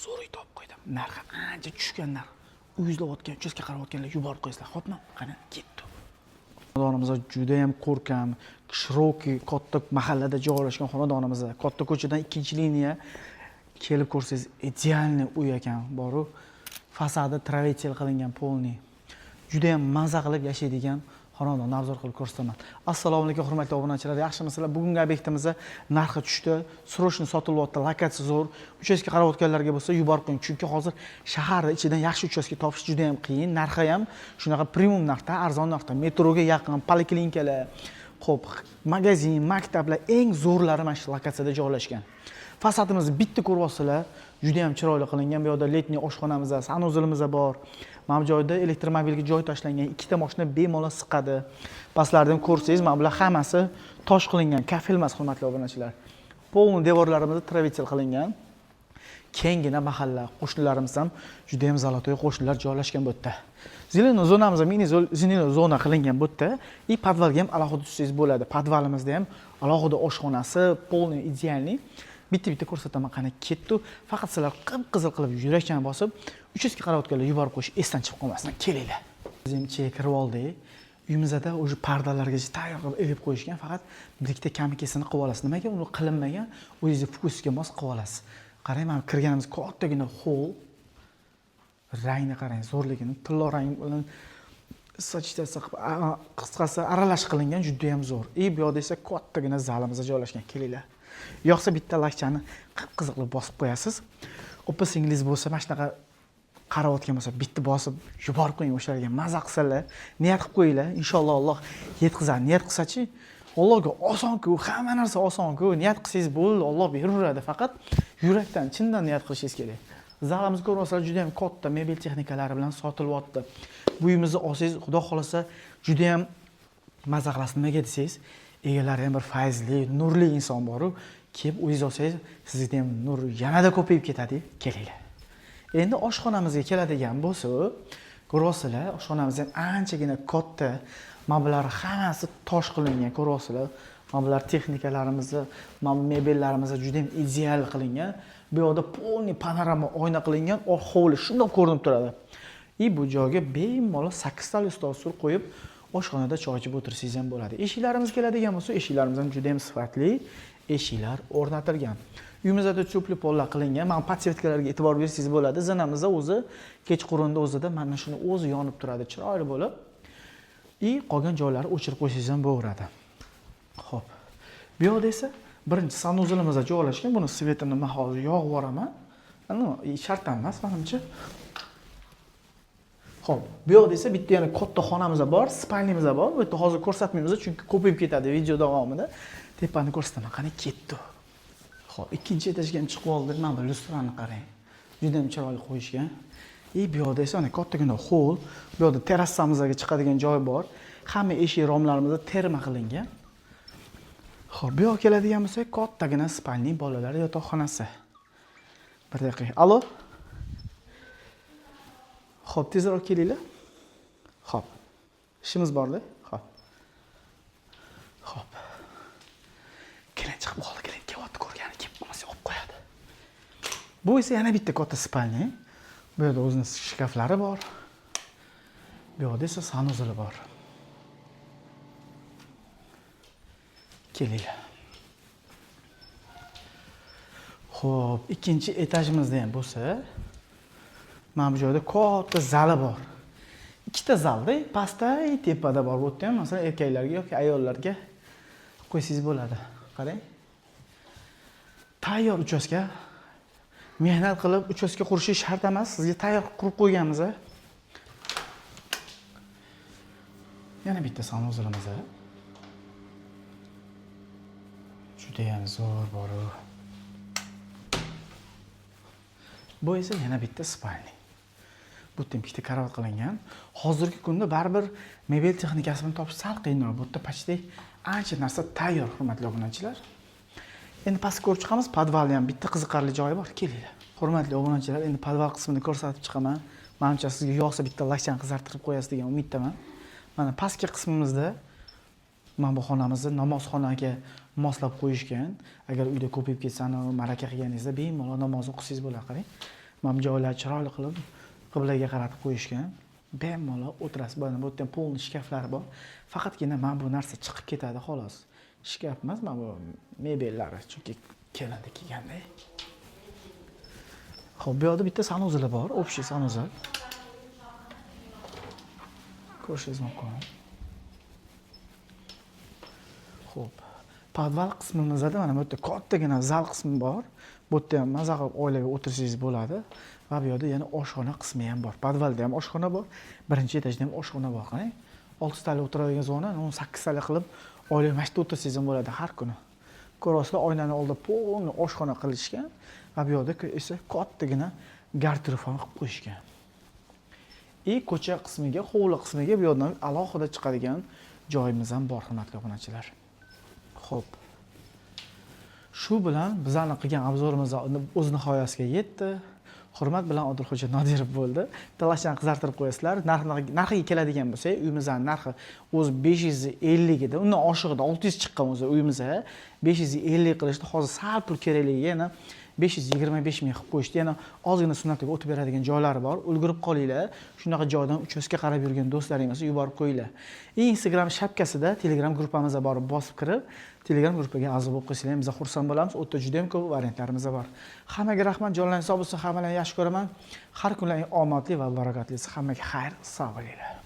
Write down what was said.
zo'riy topib qo'ydim. Narxi ancha tushgan narx. Uyizlayotgan, uchastka qarayotganlar yuborib qo'ysizlar. Xo'pmi? Qani, ketdi. Xonadonimiz juda ham ko'rkam, shiroki, katta mahallada joylashgan xonadonimiz. Katta ko'chadan ikkinchi liniya kelib ko'rsangiz, idealniy uy ekan. Boru fasadi travetel qilingan polni. Juda ham maza qilib yashaydigan xonadonni obzor qilib ko'rsataman. Assalomu alaykum hurmatli obunachilar, yaxshimisizlar? Bugungi obyektimizda narxi tushdi, srochni sotilyapti, lokatsiya zo'r. Uchastka qarayotganlarga bo'lsa yuborib qo'ying, chunki hozir shahar ichidan yaxshi uchastka topish juda ham qiyin. Narxi ham shunaqa premium narxda, arzon narxda, metroga yaqin, poliklinikalar, xo'p, magazin, maktablar eng zo'rlari mana shu lokatsiyada joylashgan. Fasadimizni bitta ko'ryapsizlar, juda ham chiroyli qilingan. Bu yerda letniy oshxonamiz, sanuzilimiz bor. Mana bu joyda elektromobilga joy tashlangan, ikkita mashina bemalol siqadi. Pastlardan ko'rsangiz, mana bular hammasi tosh qilingan, kafel emas, hurmatli obunachilar. Polni devorlarimiz travetel qilingan. Kengina mahalla, qo'shnilarimiz ham juda ham zalotoy qo'shnilar joylashgan bu yerda. Zeleno zonamiz mini zeleno zona qilingan bu yerda. И podvalga ham alohida tushsangiz bo'ladi. Podvalimizda ham alohida oshxonasi, polni idealniy. Bitta ko'rsataman, qani ketdi. Faqat sizlar qip-qizil qilib yurakdan bosib, uchastka qarayotganlar yuborib qo'yish esdan chiqib qolmasin. Kelinglar. Biz ham ichiga kirib oldik. Uyimizda o'sha pardalargacha tayyor qilib ilib qo'yishgan, faqat bitta kamikasini qilib olasiz. Nimaga uni qilinmagan, o'zingiz fokusga mos qilib olasiz. Qarang, mana kirganimiz kattagina hol. Rangni qarang, zo'rligini, tilla rang bilan sochitasi qisqasi aralash qilingan, juda ham zo'r. Bu yerda esa kattagina zalimizda joylashgan. Kelinglar. Yo'qsa bitta lakchani qip-qizil qilib bosib qo'yasiz. Opa singlingiz bo'lsa, mana shunaqa qarayotgan bo'lsa, bitta bosib yuborib qo'ying, o'shalarga maza qilsalar, niyat qilib qo'yinglar. Inshaalloh Alloh yetkazadi. Niyat qilsa-chi, Allohga oson-ku, hamma narsa oson-ku. Niyat qilsangiz bo'ldi, Alloh beraveradi. Faqat yurakdan, chindan niyat qilishingiz kerak. Zalimiz ko'ryapsizlar, juda ham katta mebel texnikalari bilan sotilyapti. Bu uyimizni olsangiz, xudo xolasa, juda ham maza qilasiz. Nimaga desangiz, egalari ham bir fayzli, nurli inson bor-ku, kelib uyingiz olsangiz, sizga ham nur yanada ko'payib ketadi. Kelinglar. Endi oshxonamizga keladigan bo'lsa, ko'ryapsizlar, oshxonamiz ham anchagina katta. Mana bular hammasi tosh qilingan, ko'ryapsizlar. Mana bular texnikalarimizni, mana mebellarimiz juda ham ideal qilingan. Bu yerda polni panorama oyna qilingan, hovli shunday ko'rinib turadi. Bu joyga bemalol 8 ta stol qo'yib, oshxonada choy ichib o'tirsangiz ham bo'ladi. Eshiklarimiz keladigan bo'lsa, eshiklarimiz ham juda ham sifatli eshiklar o'rnatilgan. Uyimizda cho'pli pollar qilingan. Mana podsvetkalarga e'tibor bersangiz bo'ladi. Zinamizda o'zi kechqurunda o'zida mana shuni o'zi yonib turadi, chiroyli bo'lib. Qolgan joylari o'chirib qo'ysangiz ham bo'laveradi. Xo'p. Bu yerda esa birinchi sanuzilimizda joylashgan. Buni svetini men hozir yog'ib yuboraman. Shart emas, menimcha. Xo'p, bu yerda esa bitta yana katta xonamiz bor, spalnimiz bor. Bu yerda hozir ko'rsatmaymiz, chunki ko'payib ketadi video davomida. Tepani ko'rsataman, qani ketdi. Xo'p, ikkinchi etajga ham chiqib oldik. Mana bu lyustrani qarang. Juda ham chiroyli qo'yishgan. Bu yerda esa kattagina hol, bu yerda terrasamizga chiqadigan joy bor. Hamma eshik romlarimizda terma qilingan. Xo'p, bu yerga keladigan bo'lsak, kattagina spalni bolalar yotoqxonasi. Bir daqiqa. Allo. Xo'p, tezroq kelinglar. Xo'p. Ishimiz bor-da. Xo'p. Xo'p. Kelin chiqib qoldi, kelin kelyapti, ko'rgani kelib qolmasa olib qo'yadi. Bu esa yana bitta katta spalni. Bu yerda o'zining shkaflari bor. Bu yerda esa sanuzili bor. Kelinglar. Xo'p, ikkinchi etajimizda ham bo'lsa, mana bu joyda katta zali bor. Ikkita zalda, pastda, tepada bor. Bu yerda ham masalan erkaklarga yoki ayollarga qo'ysangiz bo'ladi. Qarang. Tayyor uchastka. Mehnat qilib uchastka qurishi shart emas. Sizga tayyor qurib qo'yganmiz. Yana bitta sanuzilimiz. Juda ham zo'r bor. Bu esa yana bitta spalni. Bu yerda bitta karavot qilingan. Hozirgi kunda baribir mebel texnikasini topish sal qiyinroq. Bu yerda почти ancha narsa tayyor, hurmatli obunachilar. Endi pastga ko'rib chiqamiz. Podvalda ham bitta qiziqarli joyi bor. Kelinglar. Hurmatli obunachilar, endi podval qismini ko'rsatib chiqaman. Menimcha sizga yoqsa bitta lakchani qizartirib qo'yasiz degan umiddaman. Mana pastki qismimizda mana bu xonamizni namozxonaga moslab qo'yishgan. Agar uyda ko'payib ketsa, ma'raka qilganingizda bemalol namozni o'qisangiz bo'ladi, qarang. Mana bu joylar chiroyli qilib qiblaga qaratib qo'yishgan. Bemalol o'tirasiz. Bu yerda polni shkaflar bor. Faqatgina mana bu narsa chiqib ketadi xolos. Shkaf emas, mana bu mebellari, chunki keladi kelganda. Xo'p, bu yerda bitta sanuzeli bor, общий sanuzel. Ko'rishingiz mumkin. Xo'p. Podval qismimizda mana bu yerda kattagina zal qismi bor. Bu yerda ham maza qilib oilaga o'tirishingiz bo'ladi. Va bu yerda yana oshxona qismi ham bor. Podvalda ham oshxona bor, birinchi etajda ham oshxona bor. Qarang, 6 tali o'tiradigan zona, 8 tali qilib oilaga mashta o'tirsangiz ham bo'ladi har kuni. Ko'rasizlar, oynani oldida polni oshxona qilishgan va bu yerda esa kattagina garderob ham qilib qo'yishgan. Ko'cha qismiga, hovli qismiga bu yerdan alohida chiqadigan joyimiz ham bor, hurmatli obunachilar. Xo'p. Shu bilan bizlarning qilgan obzorimiz o'z nihoyasiga yetdi. Hurmat bilan Odilxo'ja Nodirov bo'ldi. Talashdan qizartirib qo'yasizlar. Narxiga keladigan bo'lsak, uyimizning narxi o'zi 550 edi. Undan oshig'ida 600 chiqqan o'zi uyimizga 550 qilishdi. Hozir sal pul kerakligi yana 525 ming qilib qo'yishdi. Yana ozgina sunnatiga o'tib beradigan joylari bor. Ulgurib qolinglar. Shunaqa joydan uchastka qarab yurgan do'stlaringiz yuborib qo'yinglar. Instagram shapkasida Telegram gruppamizga borib bosib kirib, Telegram gruppiga a'zo bo'lib qolsanglar, biz xursand bo'lamiz. U yerda juda ham ko'p variantlarimiz bor. Hammaga rahmat, jonlaringiz sog' bo'lsin, hammalarni yaxshi ko'raman. Har kunlaring omadli va barakatli. Hammaga xayr, sog' bo'linglar.